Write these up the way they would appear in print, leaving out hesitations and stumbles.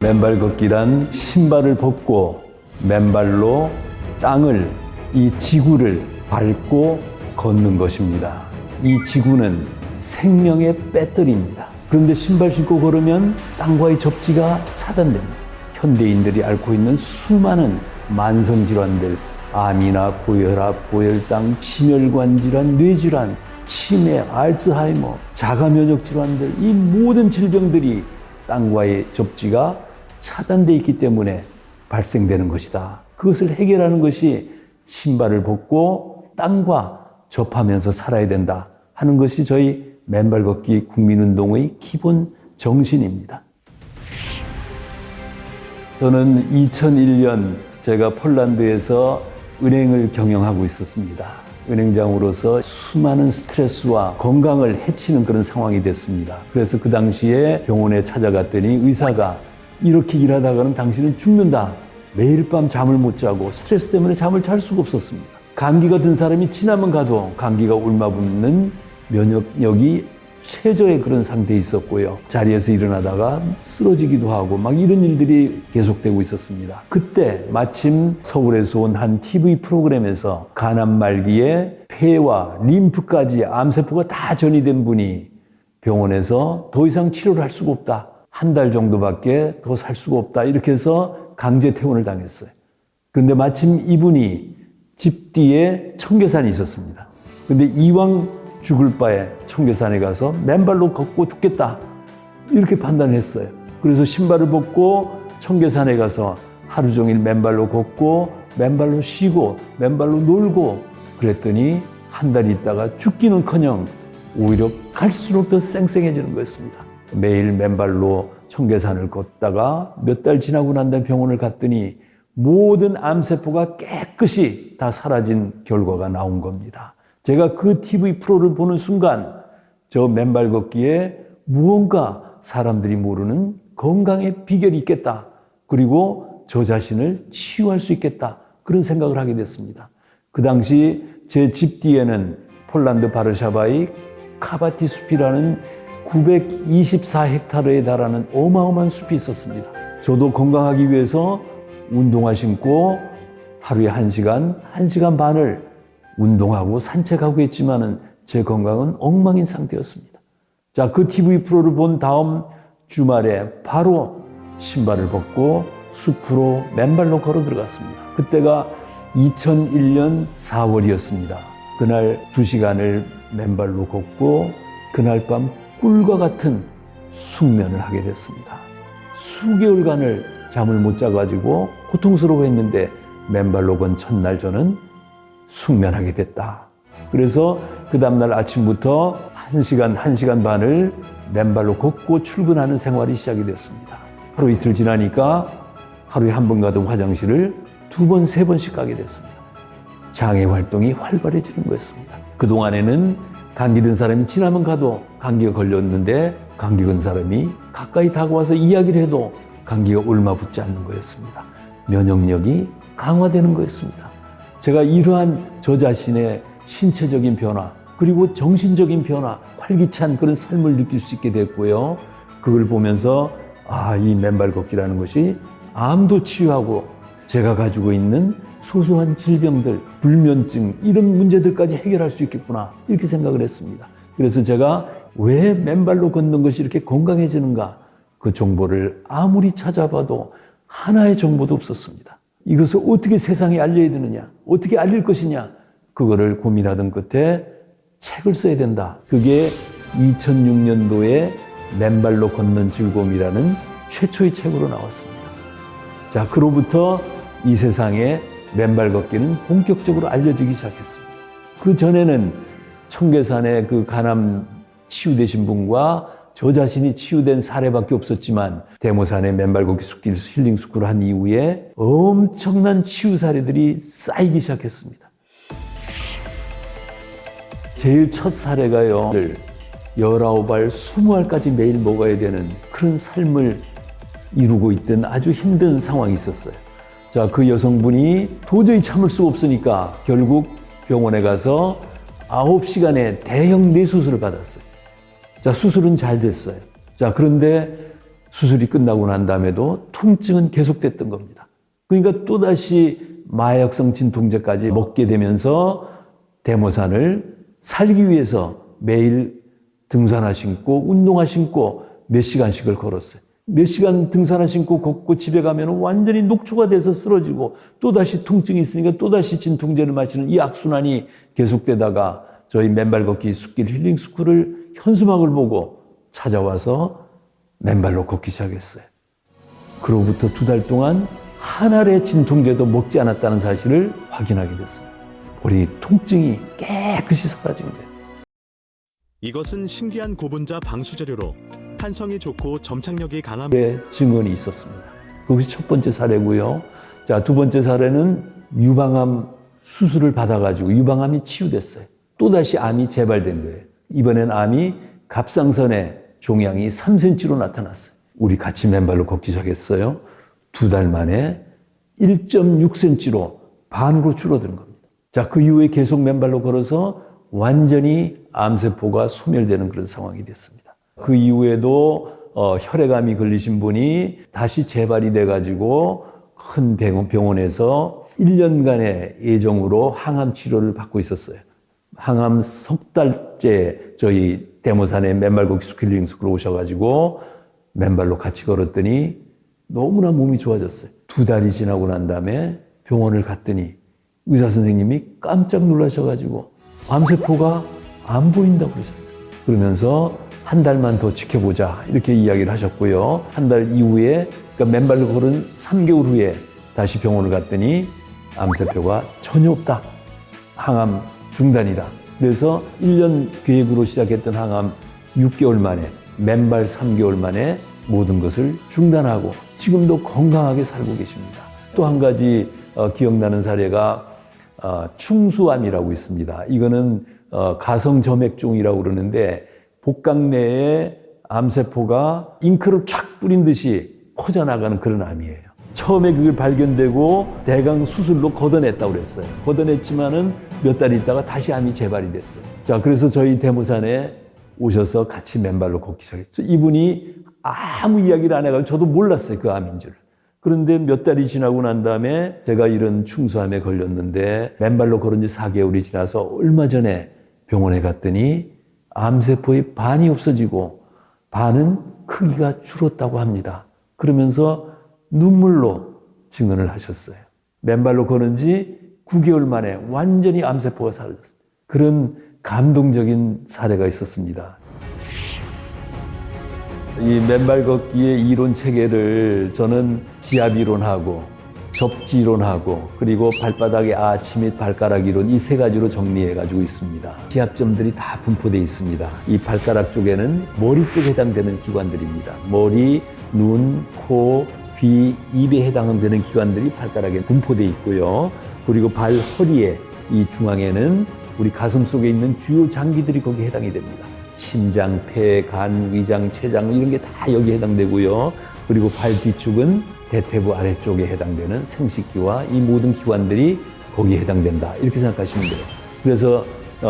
맨발 걷기란 신발을 벗고 맨발로 땅을, 이 지구를 밟고 걷는 것입니다. 이 지구는 생명의 배터리입니다. 그런데 신발 신고 걸으면 땅과의 접지가 차단됩니다. 현대인들이 앓고 있는 수많은 만성질환들, 암이나 고혈압, 고혈당, 심혈관 질환, 뇌질환, 치매, 알츠하이머, 자가면역 질환들, 이 모든 질병들이 땅과의 접지가 차단되어 있기 때문에 발생되는 것이다. 그것을 해결하는 것이 신발을 벗고 땅과 접하면서 살아야 된다 하는 것이 저희 맨발 걷기 국민운동의 기본 정신입니다. 저는 2001년 제가 폴란드에서 은행을 경영하고 있었습니다. 은행장으로서 수많은 스트레스와 건강을 해치는 그런 상황이 됐습니다. 그래서 그 당시에 병원에 찾아갔더니 의사가 이렇게 일하다가는 당신은 죽는다. 매일 밤 잠을 못 자고 스트레스 때문에 잠을 잘 수가 없었습니다. 감기가 든 사람이 지나면 가도 감기가 옮아붙는 면역력이 최저의 그런 상태에 있었고요. 자리에서 일어나다가 쓰러지기도 하고 막 이런 일들이 계속되고 있었습니다. 그때 마침 서울에서 온 한 TV 프로그램에서 간암 말기에 폐와 림프까지 암세포가 다 전이된 분이 병원에서 더 이상 치료를 할 수가 없다. 한 달 정도밖에 더 살 수가 없다. 이렇게 해서 강제 퇴원을 당했어요. 근데 마침 이분이 집 뒤에 청계산이 있었습니다. 근데 이왕 죽을 바에 청계산에 가서 맨발로 걷고 죽겠다. 이렇게 판단을 했어요. 그래서 신발을 벗고 청계산에 가서 하루 종일 맨발로 걷고 맨발로 쉬고 맨발로 놀고 그랬더니 한 달 있다가 죽기는커녕 오히려 갈수록 더 쌩쌩해지는 거였습니다. 매일 맨발로 청계산을 걷다가 몇 달 지나고 난 다음에 병원을 갔더니 모든 암세포가 깨끗이 다 사라진 결과가 나온 겁니다. 제가 그 TV 프로를 보는 순간 저 맨발 걷기에 무언가 사람들이 모르는 건강의 비결이 있겠다. 그리고 저 자신을 치유할 수 있겠다. 그런 생각을 하게 됐습니다. 그 당시 제 집 뒤에는 폴란드 바르샤바의 카바티 숲이라는 924헥타르에 달하는 어마어마한 숲이 있었습니다. 저도 건강하기 위해서 운동화 신고 하루에 1시간 반을 운동하고 산책하고 했지만은 제 건강은 엉망인 상태였습니다. 자, 그 TV 프로를 본 다음 주말에 바로 신발을 벗고 숲으로 맨발로 걸어 들어갔습니다. 그때가 2001년 4월이었습니다. 그날 2시간을 맨발로 걷고 그날 밤 꿀과 같은 숙면을 하게 됐습니다. 수개월간을 잠을 못 자가지고 고통스러워했는데 맨발로 건 첫날 저는 숙면하게 됐다. 그래서 그 다음날 아침부터 1시간 반을 맨발로 걷고 출근하는 생활이 시작이 됐습니다. 하루 이틀 지나니까 하루에 한 번 가던 화장실을 2번, 3번씩 가게 됐습니다. 장애 활동이 활발해지는 거였습니다. 그동안에는 감기 든 사람이 지나면 가도 감기가 걸렸는데 감기 건 사람이 가까이 다가와서 이야기를 해도 감기가 옮아붙지 않는 거였습니다. 면역력이 강화되는 거였습니다. 제가 이러한 저 자신의 신체적인 변화 그리고 정신적인 변화, 활기찬 그런 삶을 느낄 수 있게 됐고요. 그걸 보면서 이 맨발 걷기라는 것이 암도 치유하고 제가 가지고 있는 소소한 질병들, 불면증 이런 문제들까지 해결할 수 있겠구나 이렇게 생각을 했습니다. 그래서 제가 왜 맨발로 걷는 것이 이렇게 건강해지는가 그 정보를 아무리 찾아봐도 하나의 정보도 없었습니다. 이것을 어떻게 세상에 알려야 되느냐, 어떻게 알릴 것이냐 그거를 고민하던 끝에 책을 써야 된다. 그게 2006년도에 맨발로 걷는 즐거움이라는 최초의 책으로 나왔습니다. 자, 그로부터 이 세상에 맨발 걷기는 본격적으로 알려지기 시작했습니다. 그 전에는 청계산에 그 간암 치유되신 분과 저 자신이 치유된 사례밖에 없었지만 대모산에 맨발 걷기 숲길 힐링 스쿨을 한 이후에 엄청난 치유 사례들이 쌓이기 시작했습니다. 제일 첫 사례가요. 19알, 20알까지 매일 먹어야 되는 그런 삶을 이루고 있던 아주 힘든 상황이 있었어요. 자, 그 여성분이 도저히 참을 수가 없으니까 결국 병원에 가서 9시간의 대형 뇌수술을 받았어요. 자, 수술은 잘 됐어요. 자, 그런데 수술이 끝나고 난 다음에도 통증은 계속됐던 겁니다. 그러니까 또다시 마약성 진통제까지 먹게 되면서 대모산을 살기 위해서 매일 등산화 신고 운동화 신고 몇 시간씩을 걸었어요. 몇 시간 등산화 신고 걷고 집에 가면 완전히 녹초가 돼서 쓰러지고 또다시 통증이 있으니까 또다시 진통제를 마시는 이 악순환이 계속되다가 저희 맨발 걷기 숲길 힐링 스쿨을 현수막을 보고 찾아와서 맨발로 걷기 시작했어요. 그로부터 2달 동안 한 알의 진통제도 먹지 않았다는 사실을 확인하게 됐습니다. 우리 통증이 깨끗이 사라진 거예요. 이것은 신기한 고분자 방수 재료로 탄성이 좋고 점착력이 강한 증언이 있었습니다. 그것이 첫 번째 사례고요. 자, 두 번째 사례는 유방암 수술을 받아가지고 유방암이 치유됐어요. 또다시 암이 재발된 거예요. 이번엔 암이 갑상선의 종양이 3cm로 나타났어요. 우리 같이 맨발로 걷기 시작했어요. 2달 만에 1.6cm로 반으로 줄어든 겁니다. 자, 그 이후에 계속 맨발로 걸어서 완전히 암세포가 소멸되는 그런 상황이 됐습니다. 그 이후에도 혈액암이 걸리신 분이 다시 재발이 돼가지고 큰 병원에서 1년간의 예정으로 항암 치료를 받고 있었어요. 항암 석 달째 저희 대모산에 맨발 걷기 스킬링 스쿨로 오셔가지고 맨발로 같이 걸었더니 너무나 몸이 좋아졌어요. 2달이 지나고 난 다음에 병원을 갔더니 의사 선생님이 깜짝 놀라셔가지고 암세포가 안 보인다고 그러셨어요. 그러면서 한 달만 더 지켜보자 이렇게 이야기를 하셨고요. 한 달 이후에 그러니까 맨발로 걸은 3개월 후에 다시 병원을 갔더니 암세포가 전혀 없다. 항암 중단이다. 그래서 1년 계획으로 시작했던 항암 6개월 만에 맨발 3개월 만에 모든 것을 중단하고 지금도 건강하게 살고 계십니다. 또 한 가지 기억나는 사례가 충수암이라고 있습니다. 이거는 가성점액종이라고 그러는데 복강 내에 암세포가 잉크를 촥 뿌린 듯이 퍼져나가는 그런 암이에요. 처음에 그게 발견되고 대강 수술로 걷어냈다고 그랬어요. 걷어냈지만은 몇 달 있다가 다시 암이 재발이 됐어요. 자, 그래서 저희 대모산에 오셔서 같이 맨발로 걷기 시작했어요. 이분이 아무 이야기를 안 해가지고 저도 몰랐어요. 그 암인 줄. 그런데 몇 달이 지나고 난 다음에 제가 이런 충수암에 걸렸는데 맨발로 걸은 지 4개월이 지나서 얼마 전에 병원에 갔더니 암세포의 반이 없어지고 반은 크기가 줄었다고 합니다. 그러면서 눈물로 증언을 하셨어요. 맨발로 걸은 지 9개월 만에 완전히 암세포가 사라졌어요. 그런 감동적인 사례가 있었습니다. 이 맨발 걷기의 이론 체계를 저는 지압 이론하고 접지 이론하고 그리고 발바닥의 아치 및 발가락 이론 이 3가지로 정리해 가지고 있습니다. 지압점들이 다 분포되어 있습니다. 이 발가락 쪽에는 머리 쪽에 해당되는 기관들입니다. 머리, 눈, 코, 귀, 입에 해당되는 기관들이 발가락에 분포되어 있고요. 그리고 발 허리에 이 중앙에는 우리 가슴 속에 있는 주요 장기들이 거기에 해당이 됩니다. 심장, 폐, 간, 위장, 췌장 이런 게 다 여기에 해당되고요. 그리고 발 뒤축은 대퇴부 아래쪽에 해당되는 생식기와 이 모든 기관들이 거기에 해당된다. 이렇게 생각하시면 돼요. 그래서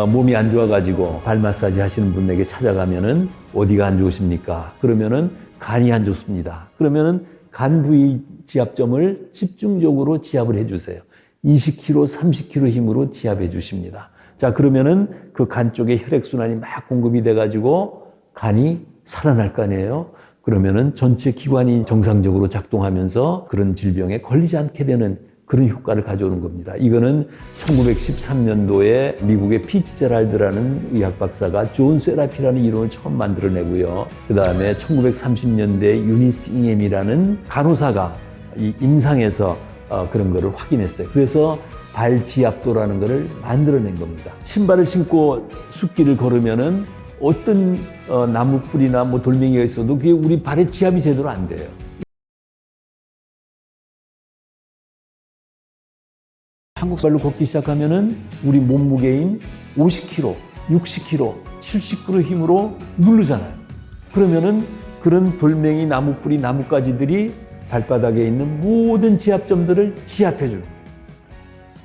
몸이 안 좋아가지고 발 마사지 하시는 분에게 찾아가면은 어디가 안 좋으십니까? 그러면은 간이 안 좋습니다. 그러면은 간 부위 지압점을 집중적으로 지압을 해주세요. 20kg, 30kg 힘으로 지압해 주십니다. 자, 그러면은 그 간 쪽에 혈액순환이 막 공급이 돼가지고 간이 살아날 거 아니에요? 그러면은 전체 기관이 정상적으로 작동하면서 그런 질병에 걸리지 않게 되는 그런 효과를 가져오는 겁니다. 이거는 1913년도에 미국의 피츠제랄드라는 의학 박사가 존 세라피라는 이론을 처음 만들어내고요. 그 다음에 1930년대 유니스 잉엠이라는 간호사가 이 임상에서 그런 거를 확인했어요. 그래서 발지압도라는 거를 만들어낸 겁니다. 신발을 신고 숲길을 걸으면은 어떤 나무 뿌리나 뭐 돌멩이가 있어도 그게 우리 발에 지압이 제대로 안 돼요. 한국발로 걷기 시작하면은 우리 몸무게인 50kg, 60kg, 70kg 힘으로 누르잖아요. 그러면은 그런 돌멩이, 나무 뿌리, 나뭇가지들이 발바닥에 있는 모든 지압점들을 지압해줘요.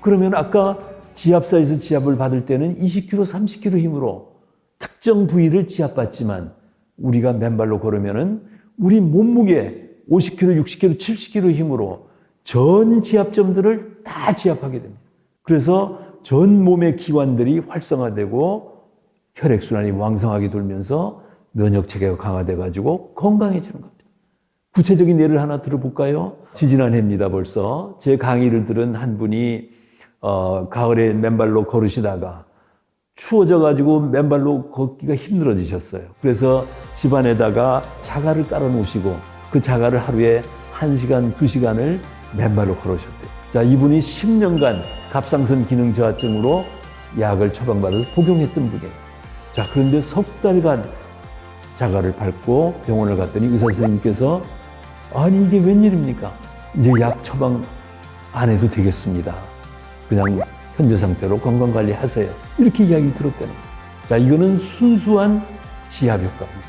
그러면 아까 지압사에서 지압을 받을 때는 20kg, 30kg 힘으로 특정 부위를 지압받지만 우리가 맨발로 걸으면은 우리 몸무게 50kg, 60kg, 70kg 힘으로 전 지압점들을 다 지압하게 됩니다. 그래서 전 몸의 기관들이 활성화되고 혈액순환이 왕성하게 돌면서 면역체계가 강화돼가지고 건강해지는 겁니다. 구체적인 예를 하나 들어볼까요? 지지난해입니다, 벌써. 제 강의를 들은 한 분이 가을에 맨발로 걸으시다가 추워져가지고 맨발로 걷기가 힘들어지셨어요. 그래서 집안에다가 자갈을 깔아 놓으시고 그 자갈을 하루에 1시간, 2시간을 맨발로 걸으셨대요. 자, 이분이 10년간 갑상선 기능 저하증으로 약을 처방받아서 복용했던 분이에요. 자, 그런데 석 달간 자갈을 밟고 병원을 갔더니 의사 선생님께서 아니 이게 웬일입니까? 이제 약 처방 안 해도 되겠습니다. 그냥 현재 상태로 건강관리 하세요. 이렇게 이야기를 들었다는 거예요. 자, 이거는 순수한 지압 효과입니다.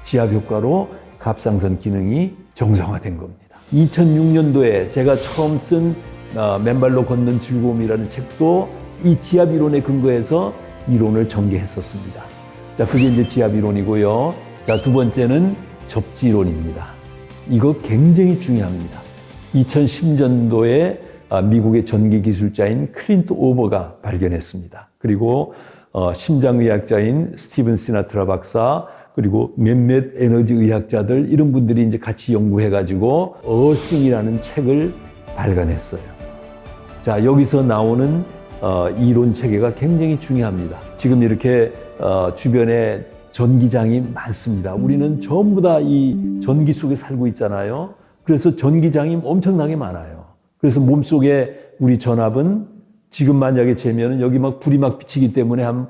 지압 효과로 갑상선 기능이 정상화된 겁니다. 2006년도에 제가 처음 쓴 맨발로 걷는 즐거움이라는 책도 이 지압 이론에 근거해서 이론을 전개했었습니다. 자, 그게 이제 지압 이론이고요. 자, 두 번째는 접지 이론입니다. 이거 굉장히 중요합니다. 2010년도에 미국의 전기 기술자인 클린트 오버가 발견했습니다. 그리고 심장의학자인 스티븐 시나트라 박사, 그리고 몇몇 에너지 의학자들 이런 분들이 이제 같이 연구해가지고 어싱이라는 책을 발간했어요. 자, 여기서 나오는 이론 체계가 굉장히 중요합니다. 지금 이렇게 주변에 전기장이 많습니다. 우리는 전부 다 이 전기 속에 살고 있잖아요. 그래서 전기장이 엄청나게 많아요. 그래서 몸속에 우리 전압은 지금 만약에 재면은 여기 막 불이 막 비치기 때문에 한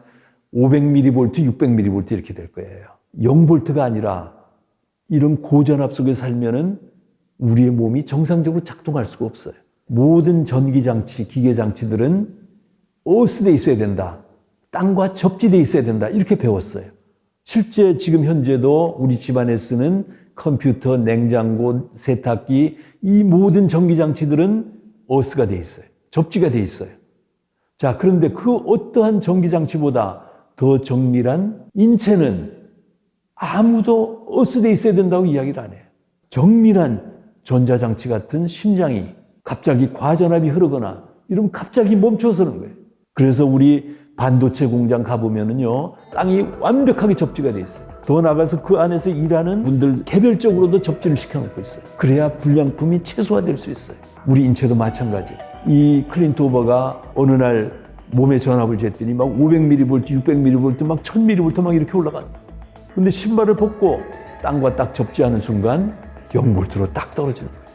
500mV, 600mV 이렇게 될 거예요. 0V가 아니라 이런 고전압 속에 살면은 우리의 몸이 정상적으로 작동할 수가 없어요. 모든 전기장치, 기계장치들은 어스돼 있어야 된다. 땅과 접지돼 있어야 된다. 이렇게 배웠어요. 실제 지금 현재도 우리 집안에 쓰는 컴퓨터, 냉장고, 세탁기 이 모든 전기장치들은 어스가 돼 있어요. 접지가 돼 있어요. 자, 그런데 그 어떠한 전기장치보다 더 정밀한 인체는 아무도 어스돼 있어야 된다고 이야기를 안 해요. 정밀한 전자장치 같은 심장이 갑자기 과전압이 흐르거나 이러면 갑자기 멈춰서는 거예요. 그래서 우리 반도체 공장 가보면은요, 땅이 완벽하게 접지가 돼 있어요. 더 나아가서 그 안에서 일하는 분들 개별적으로도 접지를 시켜놓고 있어요. 그래야 불량품이 최소화될 수 있어요. 우리 인체도 마찬가지예요. 이 클린트 오버가 어느 날 몸에 전압을 쟀더니 막 500mV, 600mV, 막 1000mV 막 이렇게 올라가는 거예요. 근데 신발을 벗고 땅과 딱 접지하는 순간 0V로 딱 떨어지는 거예요.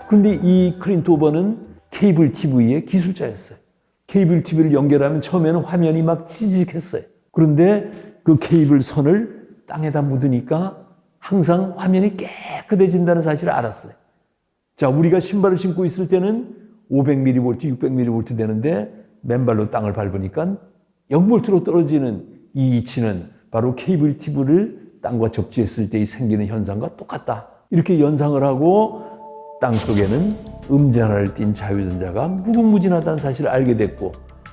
그런데 이 클린트 오버는 케이블 TV의 기술자였어요. 케이블 TV를 연결하면 처음에는 화면이 막 찌직했어요. 그런데 그 케이블 선을 땅에다 묻으니까 항상 화면이 깨끗해진다는 사실을 알았어요. 자, 우리가 신발을 신고 있을 때는 500mV, 600mV 되는데 맨발로 땅을 밟으니까 0V로 떨어지는 이 이치는 바로 케이블 TV를 땅과 접지했을 때 생기는 현상과 똑같다. 이렇게 연상을 하고 땅 속에는 음전하를 띤 자유전자가 무궁무진하다는 사실을 알게 됐고,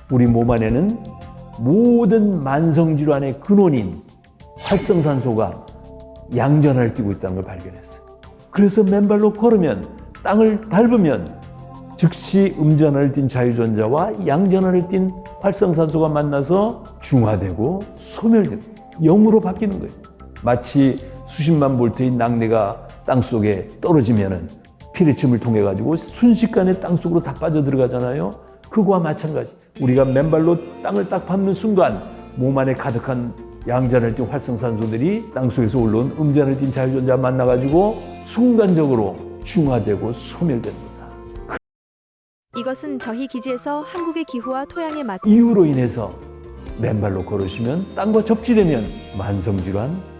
우리 몸 안에는 모든 만성질환의 근원인 활성산소가 양전하를 띠고 있다는 걸 발견했어요. 그래서 맨발로 걸으면, 땅을 밟으면 즉시 음전하를 띤 자유전자와 양전하를 띤 활성산소가 만나서 중화되고 소멸되고 0으로 바뀌는 거예요. 마치 수십만 볼트의 낙뢰가 땅속에 떨어지면은 피뢰침을 통해 가지고 순식간에 땅속으로 다 빠져들어가잖아요. 그거와 마찬가지. 우리가 맨발로 땅을 딱 밟는 순간 몸 안에 가득한 양전을 띤 활성산소들이 땅속에서 올라온 음전을 띤 자유전자와 만나가지고 순간적으로 중화되고 소멸됩니다. 이것은 저희 기지에서 한국의 기후와 토양에 맞 이유로 인해서 맨발로 걸으시면 땅과 접지되면 만성질환,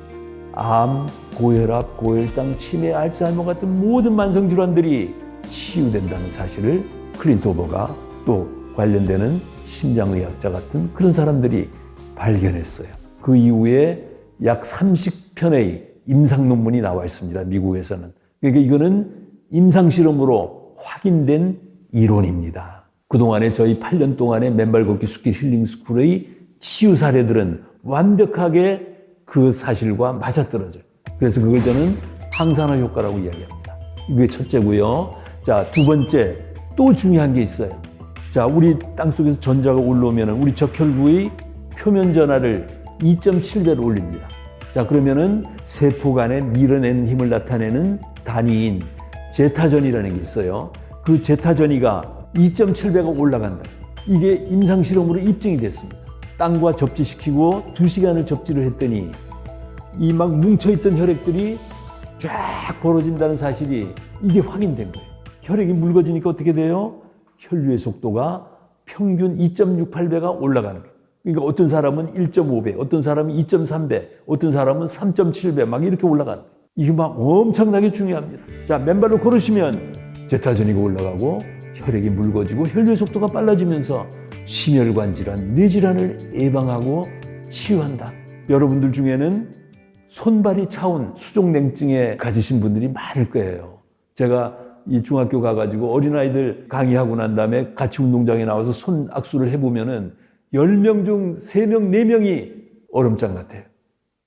암, 고혈압, 고혈당, 치매, 알츠하이머 같은 모든 만성질환들이 치유된다는 사실을 클린트 오버가 또 관련되는 심장의학자 같은 그런 사람들이 발견했어요. 그 이후에 약 30편의 임상 논문이 나와 있습니다. 미국에서는. 그러니까 이거는 임상실험으로 확인된 이론입니다. 그동안에 저희 8년 동안의 맨발 걷기 숲길 힐링 스쿨의 치유 사례들은 완벽하게 그 사실과 맞아떨어져요. 그래서 그걸 저는 항산화 효과라고 이야기합니다. 이게 첫째고요. 자, 두 번째, 또 중요한 게 있어요. 자, 우리 땅속에서 전자가 올라오면 우리 적혈구의 표면 전하를 2.7배로 올립니다. 자, 그러면은 세포 간에 밀어내는 힘을 나타내는 단위인 제타전이라는 게 있어요. 그 제타전이가 2.7배가 올라간다. 이게 임상실험으로 입증이 됐습니다. 땅과 접지시키고 2시간을 접지를 했더니 이 막 뭉쳐있던 혈액들이 쫙 벌어진다는 사실이 이게 확인된 거예요. 혈액이 묽어지니까 어떻게 돼요? 혈류의 속도가 평균 2.68배가 올라가는 거예요. 그러니까 어떤 사람은 1.5배, 어떤 사람은 2.3배, 어떤 사람은 3.7배 막 이렇게 올라가는 거예요. 이게 막 엄청나게 중요합니다. 자, 맨발로 걸으시면 제타전이가 올라가고 혈액이 묽어지고 혈류의 속도가 빨라지면서 심혈관 질환, 뇌질환을 예방하고 치유한다. 여러분들 중에는 손발이 차온 수족냉증에 가지신 분들이 많을 거예요. 제가 이 중학교 가가지고 어린아이들 강의하고 난 다음에 같이 운동장에 나와서 손 악수를 해보면은 10명 중 3명, 4명이 얼음장 같아요.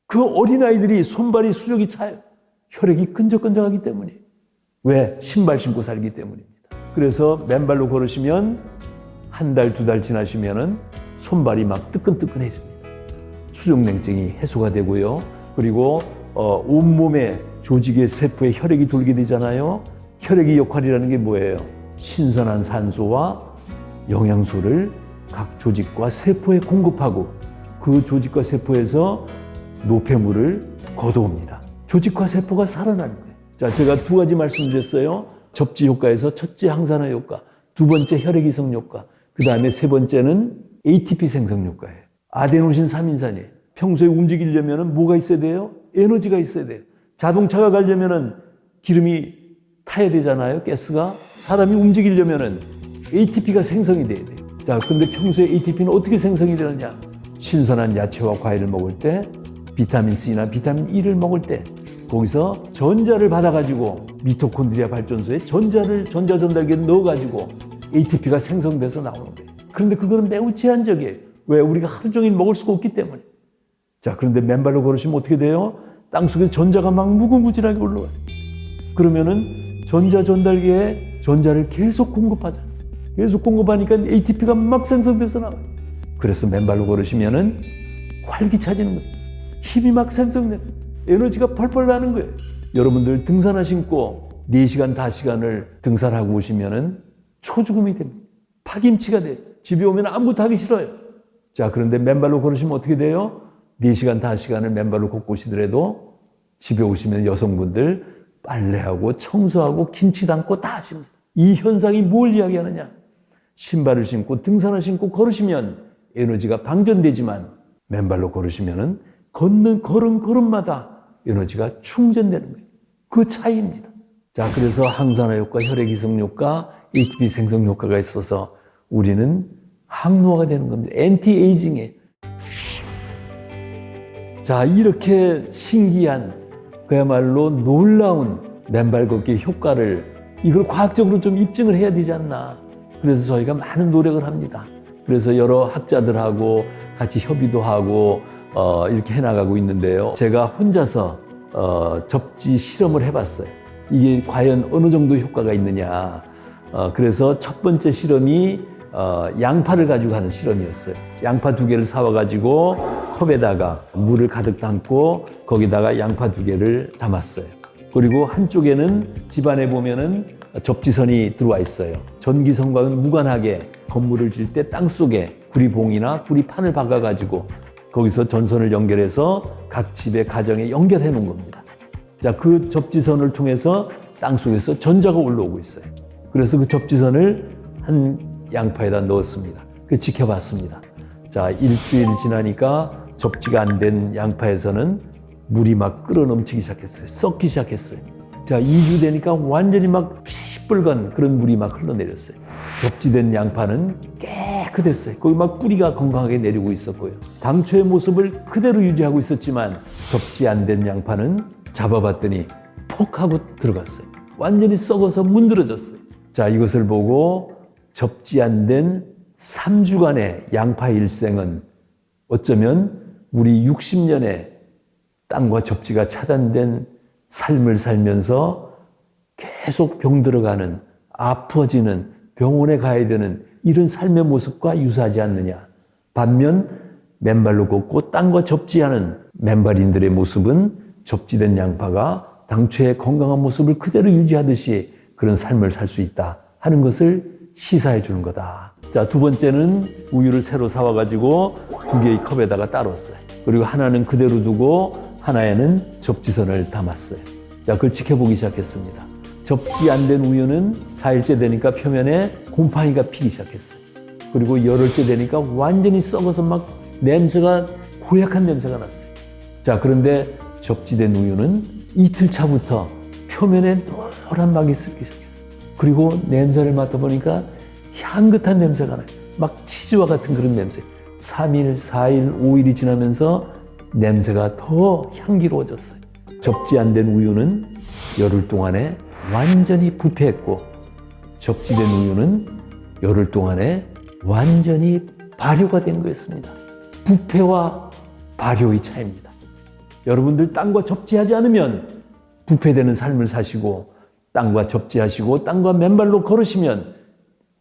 그 어린아이들이 손발이 수족이 차요. 혈액이 끈적끈적하기 때문에. 왜? 신발 신고 살기 때문입니다. 그래서 맨발로 걸으시면 한 달, 2달 지나시면은 손발이 막 뜨끈뜨끈해집니다. 수족냉증이 해소가 되고요. 그리고 온몸의 조직의 세포에 혈액이 돌게 되잖아요. 혈액의 역할이라는 게 뭐예요? 신선한 산소와 영양소를 각 조직과 세포에 공급하고 그 조직과 세포에서 노폐물을 걷어옵니다. 조직과 세포가 살아나는 거예요. 자, 제가 2가지 말씀드렸어요. 접지 효과에서 첫째 항산화 효과, 두 번째 혈액 이송 효과, 그 다음에 세 번째는 ATP 생성 효과예요. 아데노신 3인산이에요. 평소에 움직이려면 뭐가 있어야 돼요? 에너지가 있어야 돼요. 자동차가 가려면 기름이 타야 되잖아요. 가스가. 사람이 움직이려면 ATP가 생성이 돼야 돼요. 자, 근데 평소에 ATP는 어떻게 생성이 되느냐? 신선한 야채와 과일을 먹을 때, 비타민 C나 비타민 E를 먹을 때, 거기서 전자를 받아가지고 미토콘드리아 발전소에 전자 전달기에 넣어가지고 ATP가 생성돼서 나오는 거예요. 그런데 그거는 매우 제한적이에요. 왜? 우리가 하루 종일 먹을 수가 없기 때문에. 자, 그런데 맨발로 걸으시면 어떻게 돼요? 땅속에 전자가 막 무궁무진하게 올라와요. 그러면은 전자 전달기에 전자를 계속 공급하잖아요. 계속 공급하니까 ATP가 막 생성돼서 나와요. 그래서 맨발로 걸으시면은 활기차지는 거예요. 힘이 막 생성돼요. 에너지가 펄펄 나는 거예요. 여러분들 등산화 신고 4시간, 5시간을 등산하고 오시면은 초죽음이 됩니다. 파김치가 돼요. 집에 오면 아무것도 하기 싫어요. 자, 그런데 맨발로 걸으시면 어떻게 돼요? 4시간, 5시간을 맨발로 걷고 오시더라도 집에 오시면 여성분들 빨래하고 청소하고 김치 담고 다 하십니다. 이 현상이 뭘 이야기하느냐? 신발을 신고 등산화 신고 걸으시면 에너지가 방전되지만 맨발로 걸으시면은 걷는 걸음마다 에너지가 충전되는 거예요. 그 차이입니다. 자, 그래서 항산화 효과, 혈액 이송 효과, ATP 생성 효과가 있어서 우리는 항노화가 되는 겁니다. 엔티에이징에. 자, 이렇게 신기한 그야말로 놀라운 맨발 걷기 효과를 이걸 과학적으로 좀 입증을 해야 되지 않나. 그래서 저희가 많은 노력을 합니다. 그래서 여러 학자들하고 같이 협의도 하고 이렇게 해나가고 있는데요. 제가 혼자서 접지 실험을 해봤어요. 이게 과연 어느 정도 효과가 있느냐. 그래서 첫 번째 실험이 양파를 가지고 하는 실험이었어요. 양파 2개를 사와가지고 컵에다가 물을 가득 담고 거기다가 양파 2개를 담았어요. 그리고 한쪽에는 집안에 보면은 접지선이 들어와 있어요. 전기선과는 무관하게 건물을 지을 때 땅속에 구리봉이나 구리판을 박아가지고 거기서 전선을 연결해서 각 집의 가정에 연결해 놓은 겁니다. 자, 그 접지선을 통해서 땅속에서 전자가 올라오고 있어요. 그래서 그 접지선을 한 양파에다 넣었습니다. 그 지켜봤습니다. 자, 일주일 지나니까 접지가 안 된 양파에서는 물이 막 끓어 넘치기 시작했어요. 썩기 시작했어요. 자, 2주 되니까 완전히 막 시뻘건 그런 물이 막 흘러내렸어요. 접지된 양파는 깨끗했어요. 거기 막 뿌리가 건강하게 내리고 있었고요. 당초의 모습을 그대로 유지하고 있었지만 접지 안 된 양파는 잡아봤더니 폭 하고 들어갔어요. 완전히 썩어서 문드러졌어요. 자, 이것을 보고 접지 안 된 3주간의 양파 일생은 어쩌면 우리 60년의 땅과 접지가 차단된 삶을 살면서 계속 병들어가는, 아파지는, 병원에 가야 되는 이런 삶의 모습과 유사하지 않느냐. 반면 맨발로 걷고 땅과 접지하는 맨발인들의 모습은 접지된 양파가 당초의 건강한 모습을 그대로 유지하듯이 그런 삶을 살 수 있다 하는 것을 시사해 주는 거다. 자, 두 번째는 우유를 새로 사와가지고 2개의 컵에다가 따랐어요. 그리고 하나는 그대로 두고 하나에는 접지선을 담았어요. 자, 그걸 지켜보기 시작했습니다. 접지 안 된 우유는 4일째 되니까 표면에 곰팡이가 피기 시작했어요. 그리고 열흘째 되니까 완전히 썩어서 막 냄새가, 고약한 냄새가 났어요. 자, 그런데 접지된 우유는 이틀 차부터 표면에 노란 막이 쓰기 시작했어요. 그리고 냄새를 맡아보니까 향긋한 냄새가 나요. 막 치즈와 같은 그런 냄새. 3일, 4일, 5일이 지나면서 냄새가 더 향기로워졌어요. 접지 안 된 우유는 열흘 동안에 완전히 부패했고, 접지된 우유는 열흘 동안에 완전히 발효가 된 거였습니다. 부패와 발효의 차이입니다. 여러분들 땅과 접지하지 않으면 부패되는 삶을 사시고, 땅과 접지하시고 땅과 맨발로 걸으시면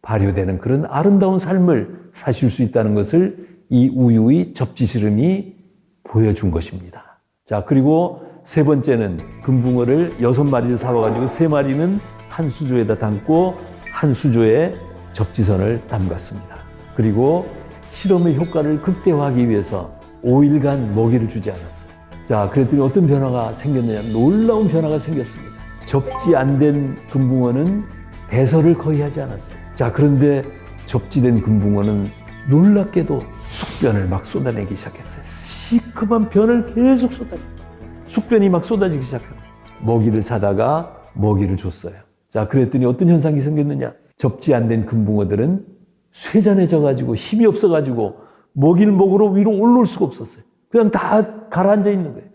발효되는 그런 아름다운 삶을 사실 수 있다는 것을 이 우유의 접지시름이 보여준 것입니다. 자, 그리고 세 번째는 금붕어를 6마리를 사와가지고 3마리는 한 수조에다 담고 한 수조에 접지선을 담갔습니다. 그리고 실험의 효과를 극대화하기 위해서 5일간 먹이를 주지 않았어요. 자, 그랬더니 어떤 변화가 생겼느냐? 놀라운 변화가 생겼습니다. 접지 안 된 금붕어는 배설을 거의 하지 않았어요. 자, 그런데 접지된 금붕어는 놀랍게도 숙변을 막 쏟아내기 시작했어요. 시큼한 변을 계속 숙변이 막 쏟아지기 시작해요. 먹이를 사다가 먹이를 줬어요. 자, 그랬더니 어떤 현상이 생겼느냐? 접지 안 된 금붕어들은 쇠잔해져가지고 힘이 없어가지고 먹이를 먹으러 위로 올라올 수가 없었어요. 그냥 다 가라앉아 있는 거예요.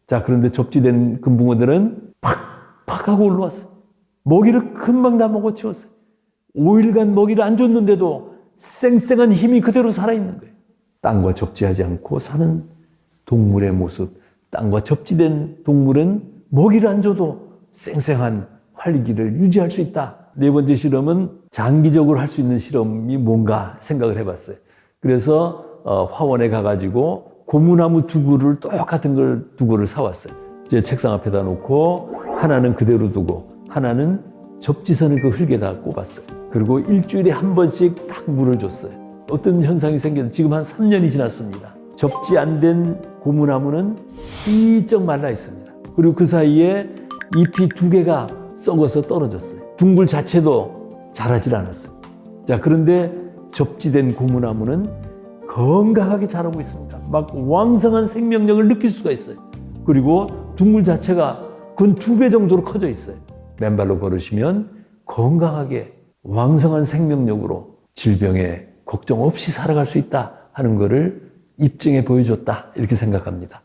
자, 그런데 접지된 금붕어들은 팍 하고 올라왔어요. 먹이를 금방 다 먹어치웠어요. 5일간 먹이를 안 줬는데도 쌩쌩한 힘이 그대로 살아있는 거예요. 땅과 접지하지 않고 사는 동물의 모습. 땅과 접지된 동물은 먹이를 안 줘도 쌩쌩한 활기를 유지할 수 있다. 네 번째 실험은 장기적으로 할 수 있는 실험이 뭔가 생각을 해봤어요. 그래서 화원에 가가지고 고무나무 두구를 똑같은 걸 두구를 사왔어요. 제 책상 앞에다 놓고 하나는 그대로 두고 하나는 접지선을 그 흙에다 꼽았어요. 그리고 일주일에 한 번씩 딱 물을 줬어요. 어떤 현상이 생겨서 지금 한 3년이 지났습니다. 접지 안 된 고무나무는 삐쩍 말라 있습니다. 그리고 그 사이에 잎이 2개가 썩어서 떨어졌어요. 둥글 자체도 자라질 않았어요. 자, 그런데 접지된 고무나무는 건강하게 자라고 있습니다. 막 왕성한 생명력을 느낄 수가 있어요. 그리고 둥글 자체가 근 2배 정도로 커져 있어요. 맨발로 걸으시면 건강하게 왕성한 생명력으로 질병에 걱정 없이 살아갈 수 있다 하는 것을 입증해 보여줬다, 이렇게 생각합니다.